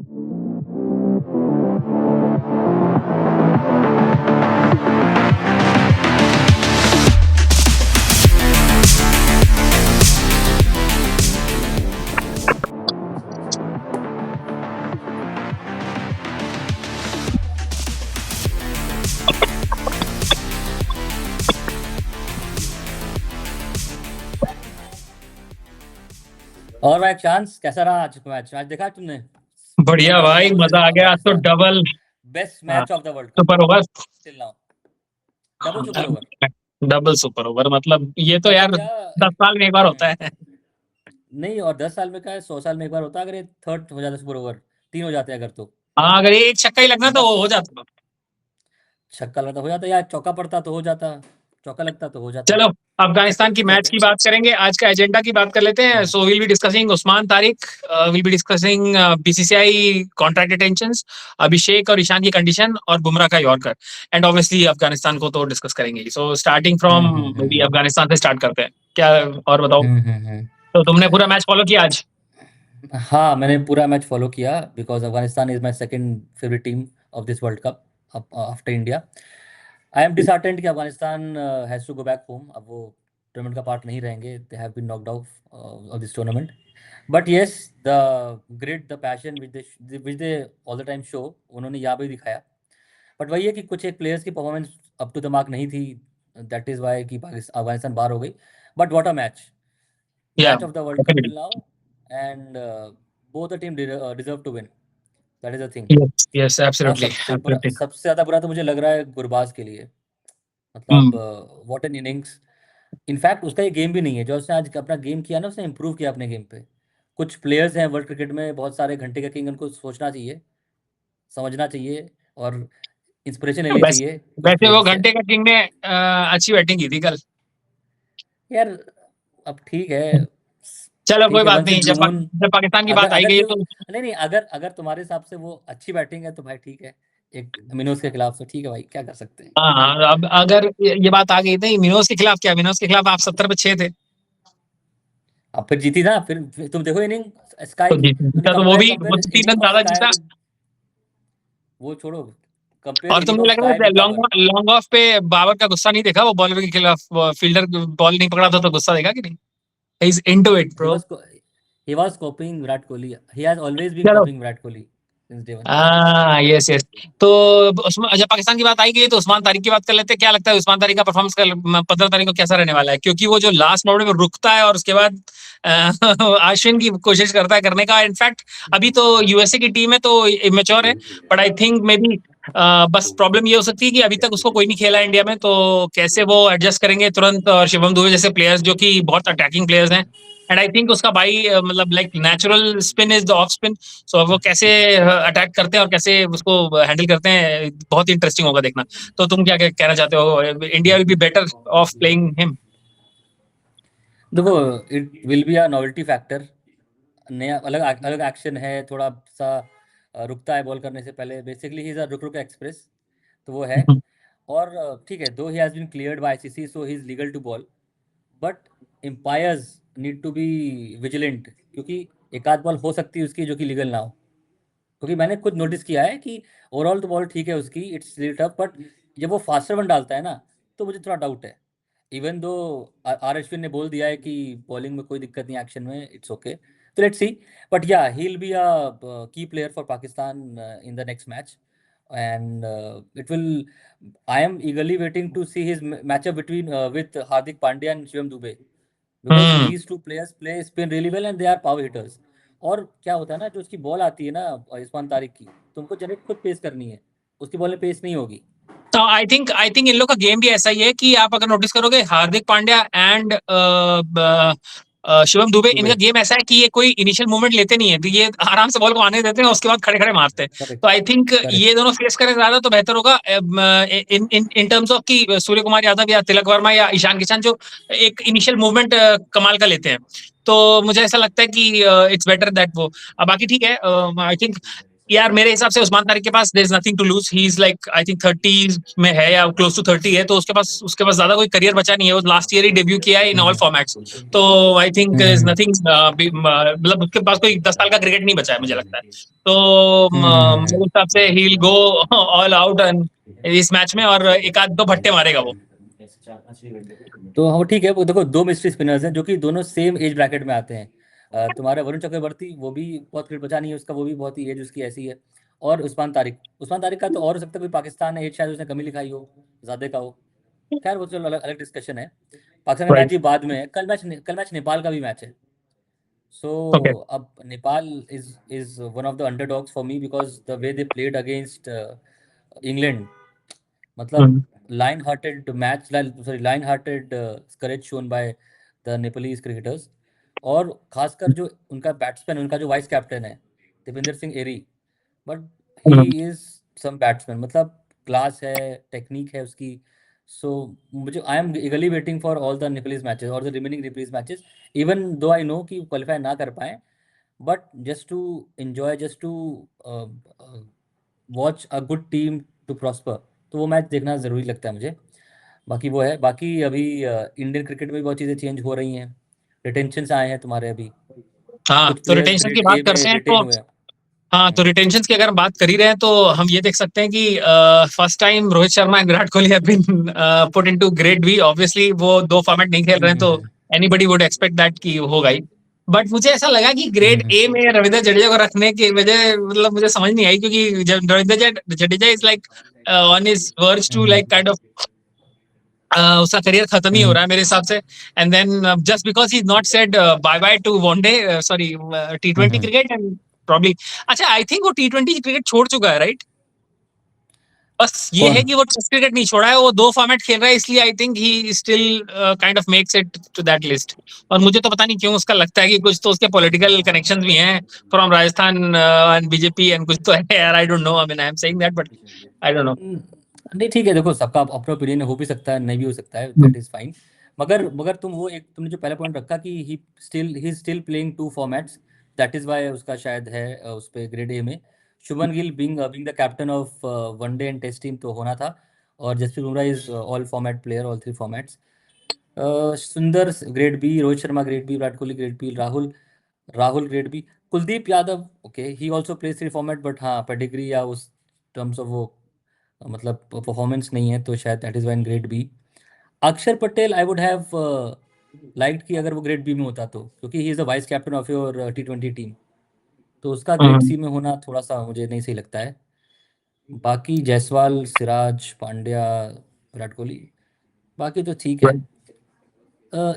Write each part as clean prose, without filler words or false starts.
और भाई चांस कैसा रहा आज का मैच? मैच देखा तुमने? बढ़िया भाई, मजा आ गया। आज तो double best match of the world cup super over, till now. Double super over, double super over मतलब ये तो यार क्या 10 साल में एक बार होता है। नहीं, और 10 साल में क्या है, 100 साल में एक बार होता है। अगर ये थर्ड हो जाता सुपर ओवर, 3 हो जाते हैं अगर तो। हाँ, अगर एक छक्का ही लगना तो हो जाता। छक्का लगता हो जाता, या चौका पड़ता तो हो जाता, चौका लगता तो हो जाता। चलो, अफगानिस्तान की छक्के मैच जाते। की बात करेंगे, आज का एजेंडा की बात कर लेते हैं। So will be discussing Usman Tariq, will be discussing BCCI contract detentions, Abhishek और ईशान की कंडीशन, और बुमराह का यॉर्कर, एंड ऑब्वियसली अफगानिस्तान को तो डिस्कस करेंगे। सो स्टार्टिंग फ्रॉम अफगानिस्तान से स्टार्ट करते हैं क्या, और बताओ। तो तुमने पूरा मैच फॉलो किया आज? हाँ, मैंने पूरा मैच फॉलो किया because Afghanistan is my second favourite team of this world cup after India. I am disheartened कि Afghanistan has to go back home. अब वो टूर्नामेंट का पार्ट नहीं रहेंगे। They have been knocked out of this tournament. But yes, the grit, the passion which they all the time show, उन्होंने यहाँ भी दिखाया। बट वही है कि कुछ एक प्लेयर्स की performance up to the mark नहीं थी। दैट इज़ वाई कि अफगानिस्तान बाहर हो गई। बट व्हाट अ मैच, या match of the world cup till now, and both the team deserve to win. That is the thing. Yes yes, और absolutely absolutely. सबसे ज़्यादा बुरा तो मुझे लग रहा है गुरबाज के लिए। मतलब व्हाट एन इनिंग्स। इनफैक्ट उसका ये गेम भी नहीं है जो उसने आज अपना गेम किया ना, उसने इम्प्रूव किया अपने गेम पे। कुछ प्लेयर्स हैं वर्ल्ड क्रिकेट में बहुत सारे, घंटे का किंग, उनको सोचना चाहिए, समझना चाहिए और इंस्पिरेशन लेनी वैसे चाहिए कुछ वैसे वो प्लेयर्स से। घंटे का किंग ने अच्छी बैटिंग की थी कल। यार अब ठीक है, चलो ठीक कोई है, बात वंस इन नहीं, ब्लू मून। जब पाकिस्तान की अगर बात आई अगर गई ये तो नहीं नहीं, अगर अगर तुम्हारे हिसाब से वो अच्छी बैटिंग है तो भाई ठीक है। एक मिनोज के खिलाफ तो ठीक है भाई, क्या कर सकते हैं। हाँ हाँ, अब अगर ये बात आ गई थी मिनोज के खिलाफ, क्या मिनोज के खिलाफ आप 70 पे 6 थे, अब फिर जीती ना, फिर तुम देखो इनिंग स्काई। तो तुमने जीता तो वो कंपेयर भी, वो कंपेयर तो 3 रन इनिंग ऑफ ज्यादा स्काई जीता। विद, वो छोड़ो, कंपेयर और इनिंग तुमने ऑफ लगा Sky with Babar. Long off पे बाबर का गुस्सा नहीं देखा? वो बॉलर के खिलाफ फील्डर बॉल नहीं पकड़ा था तो गुस्सा देखा कि नहीं? He is into it he bro. Was he was copying Virat Kohli. he has always been चलो, copying Virat Kohli since day one. हाँ यस यस। तो उसमें जब पाकिस्तान की बात आई गई तो उस्मान तारिक की बात कर लेते हैं। क्या लगता है उस्मान तारिक का परफॉर्मेंस कल 15 तारीख को कैसा रहने वाला है? क्योंकि वो जो लास्ट मोमेंट में रुकता है और उसके बाद आश्विन की कोशिश करता है करने का। इनफैक्ट अभी तो यूएसए की टीम है तो इमेच्योर है, but I think may be बस प्रॉब्लम ये हो सकती है कि अभी तक उसको कोई नहीं खेला इंडिया में, तो कैसे वो एडजस्ट करेंगे तुरंत। और शिवम दुबे जैसे प्लेयर्स जो कि बहुत अटैकिंग प्लेयर्स हैं, एंड आई थिंक उसका भाई मतलब like natural spin is the off spin. So वो कैसे अटैक करते हैं और कैसे उसको हैंडल करते हैं, बहुत इंटरेस्टिंग होगा देखना। तो तुम क्या कहना चाहते हो? India will be better off playing him? देखो, it will be a novelty factor. नया अलग अलग एक्शन है थोड़ा सा। रुकता है बॉल करने से पहले, बेसिकली ही इज अ रुक रुक एक्सप्रेस, तो वो है। और ठीक है, though he has been cleared by ICC so he is legal to bowl. But umpires need to be vigilant, क्योंकि एक आध बॉल हो सकती है उसकी जो कि लीगल ना हो। क्योंकि मैंने खुद नोटिस किया है कि ओवरऑल तो बॉल ठीक है उसकी, इट्स रियली टफ, बट जब वो फास्टर वन डालता है ना, तो मुझे थोड़ा डाउट है। इवन दो आर अश्विन ने बोल दिया है कि बॉलिंग में कोई दिक्कत नहीं, एक्शन में इट्स ओके। तो लेट्स सी। बट या ही विल बी अ की player for Pakistan in the next match, and it will, I am eagerly waiting to see his matchup between with Hardik Pandya and Shivam Dube, because hmm. these two players play spin really well and they are power hitters. और क्या होता है ना, जो उसकी ball आती है ना इस्मान तारिक की, तुमको जनरेट खुद पेस करनी है, उसकी बॉल में पेस नहीं होगी। तो आई थिंक इन लोग का गेम भी ऐसा ही है कि आप अगर नोटिस करोगे हार्दिक पांड्या एंड शिवम दुबे, दुबे, इनका गेम ऐसा है कि ये कोई इनिशियल मूवमेंट लेते नहीं है, तो ये आराम से बॉल को आने देते हैं और उसके बाद खड़े खड़े मारते हैं। करेक्ट तो आई थिंक ये करेक्ट। दोनों फेस करें ज्यादा तो बेहतर होगा इन इन इन टर्म्स ऑफ कि सूर्य कुमार यादव या तिलक वर्मा या ईशान किशन जो एक इनिशियल मूवमेंट कमाल का लेते हैं। तो मुझे ऐसा लगता है कि इट्स बेटर दैट वो। बाकी ठीक है, आई थिंक यार मेरे हिसाब से उस्मान तारिक के पास there is nothing to lose, he is like I think 30 में है या क्लोज टू 30 है, तो उसके पास ज्यादा कोई करियर बचा नहीं है। वो लास्ट ईयर ही डेब्यू किया है इन ऑल फॉर्मेट्स, तो I think there is nothing, मतलब उसके पास कोई 10 साल का क्रिकेट नहीं बचा है मुझे लगता है। तो मेरे हिसाब से he will go all out इस मैच में, और एक आध दो भट्टे मारेगा वो। तो हाँ ठीक है, वो देखो दो मिस्ट्री स्पिनर्स हैं जो कि दोनों सेम एज ब्रैकेट में आते हैं। तुम्हारा वरुण चक्रवर्ती, वो भी बहुत क्रिकेट बचा नहीं है उसका, वो भी बहुत ही एज उसकी ऐसी है। और उस्मान तारिक का तो और हो सकता है कोई पाकिस्तान है एज, शायद उसने कमी लिखाई हो, ज़्यादा का हो। खैर वो चलो अलग अलग डिस्कशन है। पाकिस्तान का मैच राइट। भी बाद में है, कल मैच नेपाल का भी मैच है। So okay. अब Nepal is one of the underdogs for me because the way they played against England, मतलब lion hearted match, sorry lion hearted courage shown by the Nepalese cricketers. और खासकर जो उनका बैट्समैन, उनका जो वाइस कैप्टन है Dipendra Singh Airee, but he is some batsman, मतलब class है, टेक्निक है उसकी। सो मुझे I am eagerly waiting for all the Nepalese matches और the remaining Nepalese matches, even though I know कि क्वालिफाई ना कर पाए, but just to enjoy, just to watch a good team to prosper, तो वो match देखना ज़रूरी लगता है मुझे। बाकी वो है, बाकी अभी इंडियन क्रिकेट में भी बहुत चीज़ें चेंज हो रही हैं, रिटेंशन आए हैं तुम्हारे अभी, हाँ, कुछ तो प्लेयर्स रिटेंशन की ग्रेड बात ए करते में हैं रिटेन तो हुए हैं। हाँ, तो हम्म, रिटेंशंस की अगर हम बात कर ही रहे हैं, तो हम ये देख सकते हैं कि first time Rohit Sharma and Virat Kohli have been put into grade B. Obviously वो दो फॉर्मेट नहीं खेल रहे हैं, तो hmm, anybody would expect that कि होगा ही। बट मुझे ऐसा लगा कि ग्रेड हम्म, ए में रविंद्र जडेजा को रखने की वजह, मतलब मुझे समझ नहीं आई, क्योंकि जब Ravindra Jadeja is like on his verge to like kind of, उसका करियर खत्म ही हो रहा है मेरे हिसाब से। And then just because he is not said bye bye to one day, sorry T20 hmm, cricket, and probably, अच्छा आई थिंक वो T20 क्रिकेट छोड़ चुका है, राइट? बस ये है कौन? कि वो टेस्ट क्रिकेट नहीं छोड़ा है, वो दो फॉर्मेट खेल रहा है, इसलिए I think he still kind of makes it to that list. और मुझे तो पता नहीं क्यों उसका लगता है कि कुछ तो उसके पॉलिटिकल कनेक्शंस भी हैं from Rajasthan and BJP, and कुछ तो है यार, I don't know, I mean I am saying that, but I don't know. नहीं ठीक है, देखो सबका अपना ओपिनियन हो भी सकता है, नहीं भी हो सकता है, दैट इज फाइन। मगर मगर तुमने जो पहला पॉइंट रखा कि he still playing two formats, that is why उसका शायद है उस पे ग्रेड ए में। Shubman Gill being the captain of one day and test team तो होना था, और Jasprit Bumrah is all format player, all three formats. Sundar grade B, Rohit Sharma grade B, Virat Kohli grade B, Rahul grade B, Kuldeep Yadav okay, he also plays three format, but हाँ pedigree या उस terms of वो मतलब performance नहीं है, तो शायद that is one grade B. Akshar Patel I would have liked कि अगर वो ग्रेड बी में होता, तो क्योंकि he is the vice captain of your T20 team, तो उसका ग्रेड सी में होना थोड़ा सा मुझे नहीं सही लगता है। बाकी जायसवाल, सिराज, पांड्या, विराट कोहली, बाकी तो ठीक है।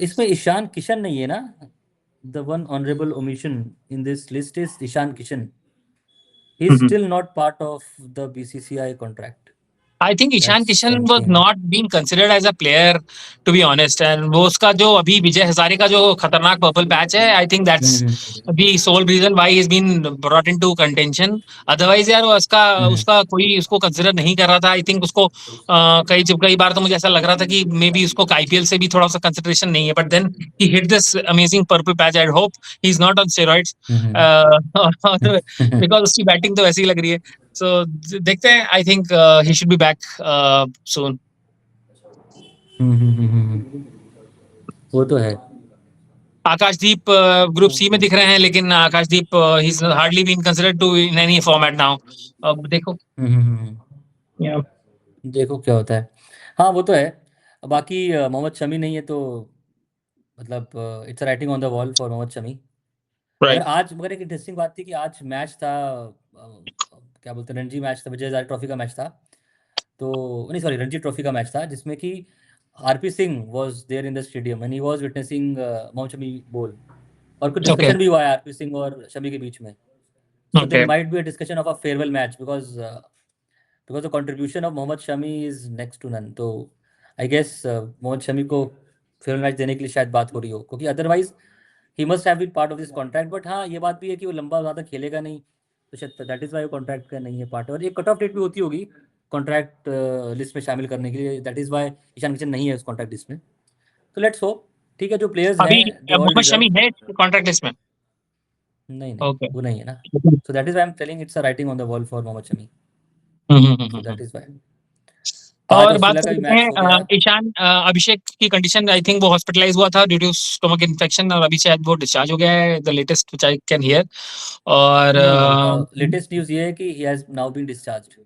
इसमें ईशान किशन नहीं है ना? The one honourable omission in this list is Ishan Kishan, he is still not part of the BCCI contract, I think Ishan that's Kishan one was thing. Not being considered as a player, to be honest, and वो उसका जो अभी विजय हजारे का जो खतरनाक purple patch है, I think that's the sole reason why he is been brought into contention. Otherwise यार वो उसका उसका कोई उसको कंसिडर नहीं कर रहा था। आई थिंक उसको कई बार तो मुझे ऐसा लग रहा था कि मे बी उसको आईपीएल से भी थोड़ा सा कंसिडरेशन नहीं है, but then he hit this amazing purple patch. I hope he is not on steroids, because उसकी बैटिंग तो ऐसी लग रही है। सो देखते हैं, I think he should be back soon. वो तो है। आकाशदीप ग्रुप सी में दिख रहे हैं, लेकिन Akashdeep he is hardly been considered to in any format now. अब देखो। Yeah. देखो क्या होता है। हाँ वो तो है। बाकी मोहम्मद शमी नहीं है, तो मतलब it's writing on the wall for Mohammed Shami. Right. मगर एक इंटरेस्टिंग बात थी कि आज मैच था, क्या बोलते हैं, रणजी मैच था, विजय हजारे ट्रॉफी का मैच था। तो नहीं सॉरी, रणजी ट्रॉफी का मैच था जिसमें कि RP Singh was there in the stadium and he was witnessing Mohammed Shami bowl, और कुछ Okay. डिस्कशन भी हुआ है आरपी सिंह और शमी के बीच में। So there Okay. Might be a discussion of a farewell match, because the contribution of Mohammed Shami is next to none. तो आई गेस मोहम्मद शमी को फेयरवेल मैच देने के लिए शायद बात हो रही हो, क्योंकि otherwise he must have been part of this contract. But हाँ ये बात भी है कि वो लंबा ज़्यादा खेलेगा नहीं, तो शायद दैट इज़ वाई वो कॉन्ट्रैक्ट का नहीं है पार्ट, और एक कट ऑफ डेट भी होती होगी कॉन्ट्रैक्ट लिस्ट में शामिल करने के लिए, that is why Ishan Kishan नहीं है उस कॉन्ट्रैक्ट लिस्ट में। तो लेट्स होप। ठीक है, जो प्लेयर्स अभी हैं they all Mohammed deserve. Shami है कॉन्ट्रैक्ट लिस्ट में? नहीं ओके। वो नहीं है ना, so that is why I'm telling it's a writing on the wall for Mohammad Shami, so that is why। आज और बात ऑस्ट्रेलिया कर का भी लेते मैच हो गया। हैं ईशान अभिषेक की कंडीशन, आई थिंक वो हॉस्पिटलाइज हुआ था ड्यू टू स्टमक इन्फेक्शन, और अभी शायद वो डिस्चार्ज हो गया है, the latest which I can hear. और नो नो लेटेस्ट न्यूज़ ये है कि he has now been discharged,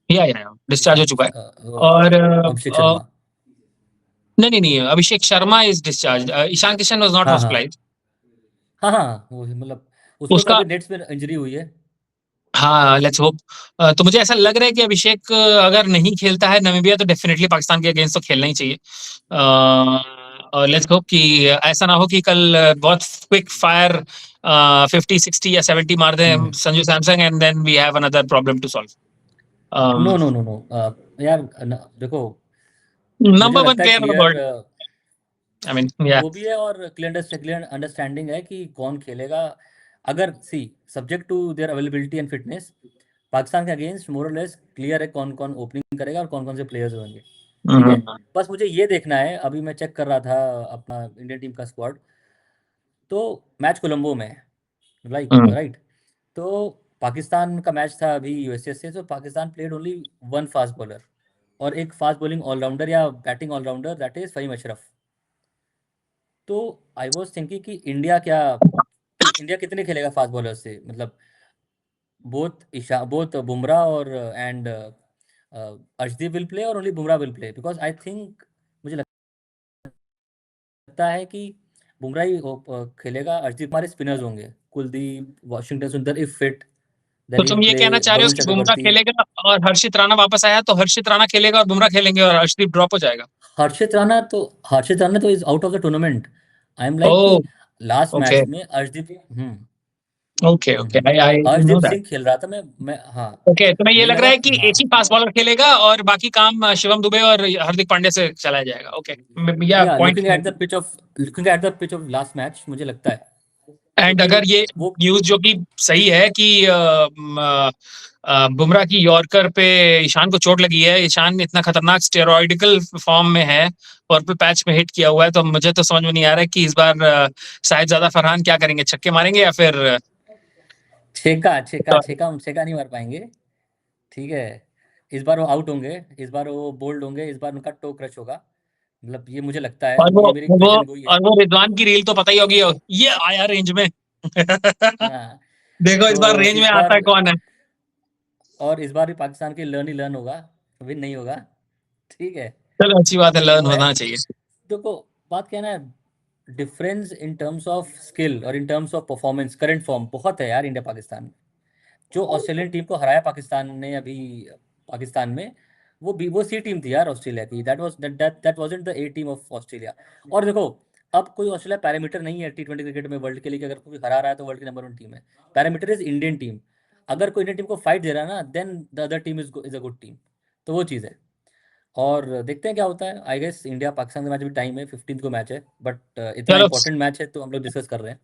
या डिस्चार्ज हो चुका है। वो और अभिषेक शर्मा। नहीं, Abhishek Sharma is discharge, Ishan Kishan was not हाँ हाँ हॉस्पिटलाइज्ड। हाँ, वो मतलब उसको तो उसका अभी नेट्स में इंजरी हुई है। हाँ, लेट्स होप। तो मुझे ऐसा लग रहा है कि अभिषेक अगर नहीं खेलता है नामीबिया तो डेफिनेटली पाकिस्तान के अगेंस्ट तो खेलना ही चाहिए। और लेट्स होप कि ऐसा ना हो कि कल बहुत क्विक फायर 50 60 या 70 मार दें Sanju Samson, and then we have another problem to solve. No no no no यार देखो, मुझे नंबर वन लगता है player of the clear world, I mean या वो भी है और क्लियर अंडरस्टैंडिंग है कि कौन खेलेगा। अगर see subject to their availability and fitness, Pakistan के अगेंस्ट मोर और लेस क्लियर है कौन कौन ओपनिंग करेगा और कौन कौन से प्लेयर्स होंगे। ठीक है, बस मुझे ये देखना है, अभी मैं चेक कर रहा था अपना इंडियन टीम का स्क्वाड, तो मैच कोलंबो में है, राइट। तो पाकिस्तान का मैच था अभी यूएसए से, तो Pakistan played only one fast bowler और एक फास्ट बॉलिंग ऑलराउंडर या batting allrounder, that is Fahim Ashraf. तो आई वाज थिंकिंग कि इंडिया कितने खेलेगा फास्ट बॉलर से, मतलब बोथ बुमराह और एंड अर्शदीप विल प्ले और only Bumrah will play, because I think मुझे लगता है कि बुमराह ही खेलेगा, अर्शदीप हमारे स्पिनर्स होंगे, कुलदीप, वाशिंगटन सुंदर इफ फिट, तो देन ही तुम ये प्ले कहना चाह रहे हो वरुण कि बुमराह चक्रवर्ती। खेलेगा और हर्षित राणा वापस आया तो हर्षित राणा खेलेगा और बुमराह खेलेंगे और अर्शदीप ड्रॉप हो जाएगा? हर्षित राणा तो is out of the tournament. I am like oh, कि लास्ट ओके, मैच में Arshdeep okay, okay, I Arshdeep know that. Singh खेल रहा था, मैं हाँ, ओके, तुम्हें ये मुझे लग रहा लगा है कि हाँ एक ही फास्ट बॉलर खेलेगा और बाकी काम शिवम दुबे और हार्दिक पांड्या से चलाया जाएगा। ओके, या या point. Looking at the pitch of last match मुझे लगता है, एंड क्योंकि अगर ये वो न्यूज जो कि सही है कि बुमराह की यॉर्कर पे ईशान को चोट लगी है, ईशान इतना खतरनाक स्टेरॉइडिकल फॉर्म में है, पर्पल पैच में हिट किया हुआ है, तो मुझे तो समझ में नहीं आ रहा है कि इस बार साहिबजादा फरहान क्या करेंगे, छक्के मारेंगे या फिर छक्का नहीं मार पाएंगे। ठीक है, इस बार वो आउट होंगे, इस बार वो बोल्ड होंगे, इस बार उनका टो क्रश होगा, मतलब ये मुझे लगता है, और वो ये मेरी वो प्रेडिक्शन वही है। और वो रिजवान की रील तो पता ही होगी, ये आया रेंज में। हाँ, देखो इस बार तो रेंज में इस आता बार है कौन है। और इस बार भी पाकिस्तान की लर्न ही लर्न होगा, विन नहीं होगा। ठीक है, चलो अच्छी बात है, लर्न तो होना चाहिए। देखो बात क्या है ना, difference in terms of skill और in terms of performance current form बहुत है यार इंडिया पाकिस्तान में। जो ऑस्ट्रेलियन टीम को हराया पाकिस्तान ने अभी पाकिस्तान में, वो सी टीम थी यार ऑस्ट्रेलिया की, that wasn't the A team of Australia. और देखो, अब कोई ऑस्ट्रेलिया पैरामीटर नहीं है T20 क्रिकेट में वर्ल्ड के लिए कि अगर कोई हरा रहा है तो वर्ल्ड की नंबर 1 टीम है। पैरामीटर इज इंडियन टीम, अगर कोई इंडियन टीम को फाइट दे रहा है ना, then the other team is a good team, तो वो चीज़ है। और देखते हैं क्या होता है, आई गेस इंडिया पाकिस्तान का मैच भी टाइम है, 15 को मैच है, बट इतना चलो, इंपॉर्टेंट मैच है तो हम लोग डिस्कस कर रहे हैं।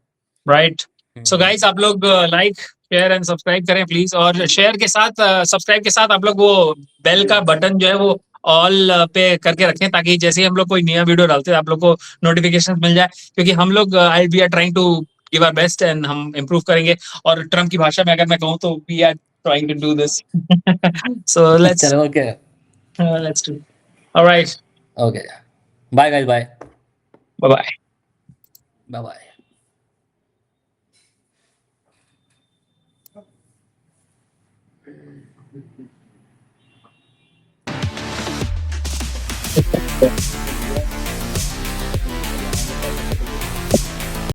राइट। सो हम्म, गाइस, आप लोग लाइक शेयर एंड सब्सक्राइब करें प्लीज, और शेयर के साथ सब्सक्राइब के साथ आप लोग वो बेल का बटन जो है वो ऑल पे करके रखें, ताकि जैसे ही हम लोग कोई नया वीडियो डालते हैं आप लोग को नोटिफिकेशन मिल जाए, क्योंकि हम लोग I we are trying to give our best and हम इम्प्रूव करेंगे। और ट्रम्प की भाषा में अगर मैं कहूँ तो we are trying to do this. So चलो okay, let's do. Alright, okay, bye guys, bye bye bye. Bye bye.